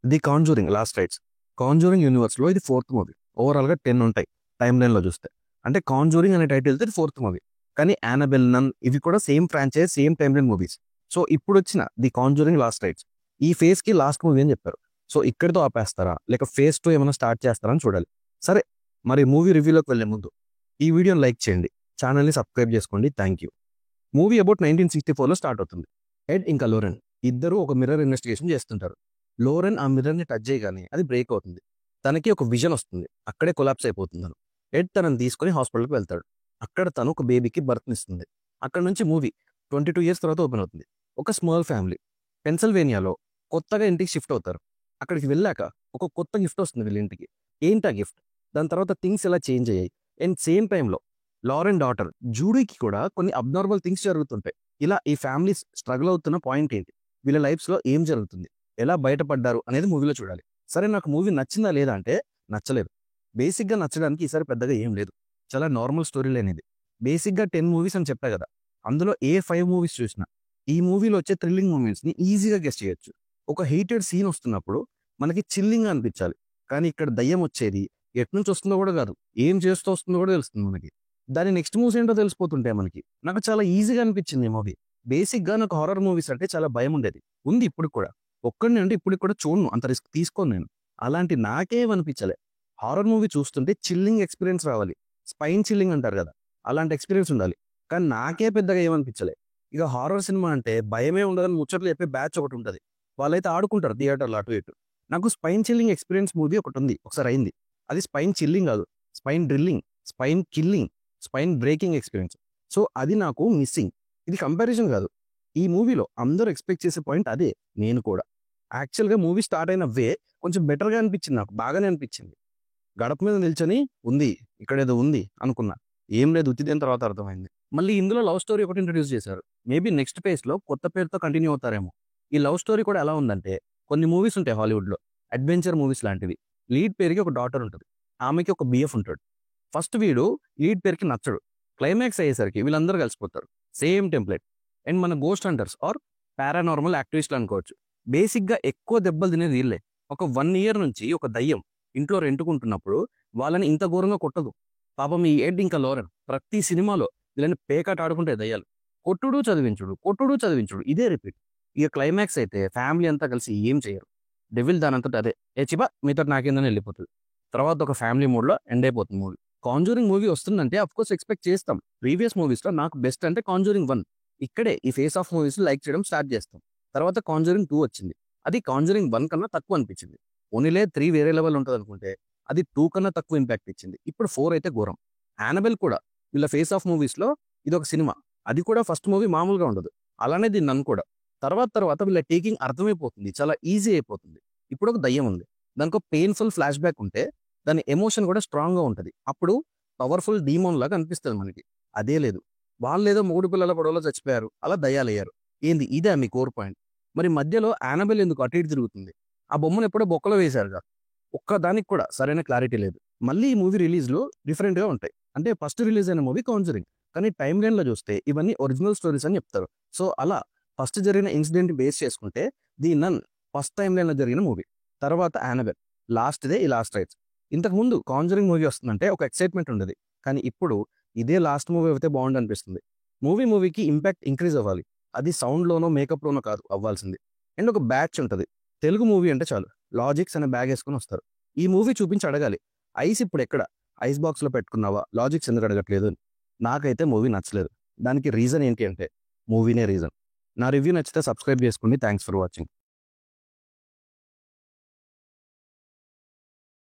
The conjuring last rites. Conjuring యూనివర్స్లో ఇది fourth movie. ఓవరాల్గా 10 ఉంటాయి టైమ్ లైన్లో చూస్తే. అంటే కాంజూరింగ్ అనే టైటిల్తో ఇది ఫోర్త్ మూవీ. కానీ యానబెల్, నన్ ఇవి కూడా same franchise, same time line movies. So ఇప్పుడు వచ్చిన ది కాంజూరింగ్ లాస్ట్ రైట్స్ ఈ ఫేజ్ కి లాస్ట్ మూవీ అని చెప్పారు. సో ఇక్కడితో ఆపేస్తారా లేక ఫేజ్ 2 ఏమైనా స్టార్ట్ చేస్తారా అని చూడాలి. సరే, మరి మూవీ రివ్యూలోకి వెళ్లే ముందు ఈ వీడియోని లైక్ చేయండి, ఛానల్ని సబ్స్క్రైబ్ చేసుకోండి. Thank you. మూవీ అబౌట్ 1964లో స్టార్ట్ అవుతుంది. ఎడ్ ఇంకా లోరెన్ ఇద్దరు ఒక మిర్రర్ ఇన్వెస్టిగేషన్ చేస్తుంటారు. లోరెన్ ఆ మిర్రర్ని టచ్ చేయగానే అది బ్రేక్ అవుతుంది. తనకి ఒక విజన్ వస్తుంది, అక్కడే కొలాప్స్ అయిపోతుంది తను. ఎడ్ తనని తీసుకుని హాస్పిటల్కి వెళ్తాడు. అక్కడ తను ఒక బేబీకి బర్త్నిస్తుంది. అక్కడ నుంచి మూవీ 22 ఇయర్స్ తర్వాత ఓపెన్ అవుతుంది. ఒక స్మాల్ ఫ్యామిలీ పెన్సిల్వేనియాలో కొత్తగా ఇంటికి షిఫ్ట్ అవుతారు. అక్కడికి వెళ్ళాక ఒక కొత్త గిఫ్ట్ వస్తుంది వీళ్ళ ఇంటికి. ఏంటి ఆ గిఫ్ట్? దాని తర్వాత థింగ్స్ ఎలా చేంజ్ అయ్యాయి. అండ్ సేమ్ టైంలో లారెన్ డాటర్ జూడీకి కూడా కొన్ని అబ్నార్మల్ థింగ్స్ జరుగుతుంటాయి. ఇలా ఈ ఫ్యామిలీస్ స్ట్రగుల్ అవుతున్న పాయింట్ ఏంటి, వీళ్ళ లైఫ్స్లో ఏం జరుగుతుంది, ఎలా బయటపడ్డారు అనేది మూవీలో చూడాలి. సరే, నాకు మూవీ నచ్చిందా లేదా అంటే నచ్చలేదు. బేసిక్గా నచ్చడానికి ఈసారి పెద్దగా ఏం లేదు. చాలా నార్మల్ స్టోరీ లేనిది. బేసిక్గా 10 మూవీస్ అని చెప్పా కదా, అందులో ఏ 5 మూవీస్ చూసినా ఈ మూవీలో వచ్చే థ్రిల్లింగ్ మూమెంట్స్ని ఈజీగా గెస్ చేయొచ్చు. ఒక హీటెడ్ సీన్ వస్తున్నప్పుడు మనకి చిల్లింగ్ అనిపించాలి. కానీ ఇక్కడ దయ్యం వచ్చేది ఎట్నుంచి వస్తుందో కూడా కాదు, ఏం చేస్తూ వస్తుందో కూడా తెలుస్తుంది మనకి. దాని నెక్స్ట్ మూవ్స్ ఏంటో తెలిసిపోతుంటాయి మనకి. నాకు చాలా ఈజీగా అనిపించింది ఈ మూవీ. బేసిక్గా నాకు హారర్ మూవీస్ అంటే చాలా భయం ఉండేది, ఉంది ఇప్పుడు కూడా. ఒక్కడిని అంటే ఇప్పుడు కూడా చూడను, అంత రిస్క్ తీసుకోను నేను. అలాంటి నాకేమనిపించలే. హారర్ మూవీ చూస్తుంటే చిల్లింగ్ ఎక్స్పీరియన్స్ రావాలి, స్పైన్ చిల్లింగ్ అంటారు కదా, అలాంటి ఎక్స్పీరియన్స్ ఉండాలి. కానీ నాకే పెద్దగా ఏమనిపించలే. ఇక హారర్ సినిమా అంటే భయమే ఉండదని ముచ్చట్లు చెప్పే బ్యాచ్ ఒకటి ఉంటుంది, వాళ్ళైతే ఆడుకుంటారు థియేటర్లో అటు ఇటు. నాకు స్పైన్ చిల్లింగ్ ఎక్స్పీరియన్స్ మూవీ ఒకటి ఉంది, ఒకసారి అయింది. అది స్పైన్ చిల్లింగ్ కాదు, spine drilling, spine killing, spine breaking experience. So అది నాకు మిస్సింగ్. ఇది కంపారిజన్ కాదు. ఈ మూవీలో అందరూ ఎక్స్పెక్ట్ చేసే పాయింట్ అదే, నేను కూడా. యాక్చువల్గా మూవీ స్టార్ట్ అయిన వే కొంచెం బెటర్గా అనిపించింది, నాకు బాగానే అనిపించింది. గడప మీద నిల్చొని ఉంది, ఇక్కడేదో ఉంది అనుకున్నా. ఏం లేదు, ఉత్తిదేని తర్వాత అర్థమైంది. మళ్ళీ ఇందులో లవ్ స్టోరీ ఒకటి ఇంట్రడ్యూస్ చేశారు. మేబీ నెక్స్ట్ ఫేజ్లో కొత్త పేరుతో కంటిన్యూ అవుతారేమో. ఈ లవ్ స్టోరీ కూడా ఎలా ఉందంటే, కొన్ని మూవీస్ ఉంటాయి హాలీవుడ్లో, అడ్వెంచర్ మూవీస్ లాంటివి. లీడ్ పేరుకి ఒక డాటర్ ఉంటుంది, ఆమెకి ఒక బిఎఫ్ ఉంటాడు. ఫస్ట్ వీడు లీడ్ పేరుకి నచ్చడు. క్లైమాక్స్ అయ్యేసరికి వీళ్ళందరూ కలిసిపోతారు. Same template. అండ్ మన గోస్ట్ హంటర్స్ ఆర్ పారానార్మల్ యాక్టివిస్ట్లు అనుకోవచ్చు. బేసిక్గా ఎక్కువ దెబ్బలు తినేది వీళ్ళే. ఒక 1 ఇయర్ నుంచి ఒక దయ్యం ఇంట్లో రెంటుకుంటున్నప్పుడు వాళ్ళని ఇంత ఘోరంగా కొట్టదు. పాపం ఈ ఎడ్ ఇంకా లోరెన్ ప్రతి సినిమాలో వీళ్ళని పేకాట ఆడుకుంటే దయ్యాలు. కొట్టుడు చదివించుడు, కొట్టుడు చదివించుడు, ఇదే రిపీట్. ఇక క్లైమాక్స్ అయితే ఫ్యామిలీ అంతా కలిసి ఏం చేయరు. డెవిల్ దానంతట అదే ఏ చిబా మీతో నాకేందని వెళ్ళిపోతుంది. తర్వాత ఒక ఫ్యామిలీ మూడ్లో ఎండ్ అయిపోతుంది మూవీ. కాంజూరింగ్ మూవీ వస్తుందంటే అఫ్కోర్స్ ఎక్స్పెక్ట్ చేస్తాం. ప్రీవియస్ మూవీస్లో నాకు బెస్ట్ అంటే కాంజూరింగ్ 1. ఇక్కడే ఈ ఫేస్ ఆఫ్ మూవీస్ లైక్ చేయడం స్టార్ట్ చేస్తాం. తర్వాత కాంజూరింగ్ 2 వచ్చింది. అది కాంజూరింగ్ 1 కన్నా తక్కువ అనిపించింది. ఓన్లీ 3 వేరే లెవెల్ ఉంటుంది అనుకుంటే అది 2 కన్నా తక్కువ ఇంపాక్ట్ ఇచ్చింది. ఇప్పుడు 4 అయితే ఘోరం. యానబెల్ కూడా వీళ్ళ ఫేస్ ఆఫ్ మూవీస్లో ఇది ఒక సినిమా. అది కూడా ఫస్ట్ మూవీ మామూలుగా ఉండదు. అలానే దీన్ని నన్ను కూడా. తర్వాత తర్వాత వీళ్ళ టేకింగ్ అర్థమైపోతుంది, చాలా ఈజీ అయిపోతుంది. ఇప్పుడు ఒక దయ్యం ఉంది, దానికి ఒక పెయిన్ఫుల్ ఫ్లాష్ బ్యాక్ ఉంటే దాని ఎమోషన్ కూడా స్ట్రాంగ్గా ఉంటుంది. అప్పుడు పవర్ఫుల్ డీమోన్ లాగా అనిపిస్తుంది మనకి. అదే లేదు, వాళ్ళు ఏదో 3 పిల్లల గొడవలో చచ్చిపోయారు, అలా దయ్యాలయ్యారు. ఏంది ఇదే మీ కోర్ పాయింట్? మరి మధ్యలో యానబెల్ ఎందుకు అటు ఇటు తిరుగుతుంది? ఆ బొమ్మను ఎప్పుడో బొక్కలో వేశారుగా. ఒక్కదానికి కూడా సరైన క్లారిటీ లేదు. మళ్ళీ ఈ మూవీ రిలీజ్లో డిఫరెంట్గా ఉంటాయి. అంటే ఫస్ట్ రిలీజ్ అయిన మూవీ కాంజరింగ్, కానీ టైమ్ లైన్లో చూస్తే ఇవన్నీ ఒరిజినల్ స్టోరీస్ అని చెప్తారు. సో అలా ఫస్ట్ జరిగిన ఇన్సిడెంట్ బేస్ చేసుకుంటే ది నన్ ఫస్ట్ టైమ్ లైన్లో జరిగిన మూవీ, తర్వాత యానబెల్, లాస్ట్దే ఈ లాస్ట్ రైట్స్. ఇంతకుముందు కాంజరింగ్ మూవీ వస్తుందంటే ఒక ఎక్సైట్మెంట్ ఉండేది, కానీ ఇప్పుడు ఇదే లాస్ట్ మూవీ అయితే బాగుండు అనిపిస్తుంది. మూవీకి ఇంపాక్ట్ ఇంక్రీజ్ అవ్వాలి, అది సౌండ్లోనో మేకప్లోనో కాదు అవ్వాల్సింది. అండ్ ఒక బ్యాచ్ ఉంటుంది. తెలుగు మూవీ అంటే చాలు లాజిక్స్ అనే బ్యాగ్ వేసుకుని వస్తారు. ఈ మూవీ చూపించి అడగాలి, ఐస్ ఇప్పుడు ఎక్కడ, ఐస్ బాక్స్లో పెట్టుకున్నావా, లాజిక్స్ ఎందుకు అడగట్లేదు అని. నాకైతే మూవీ నచ్చలేదు. దానికి రీజన్ ఏంటి అంటే మూవీనే రీజన్. నా రివ్యూ నచ్చితే సబ్స్క్రైబ్ చేసుకోండి. Thanks for watching.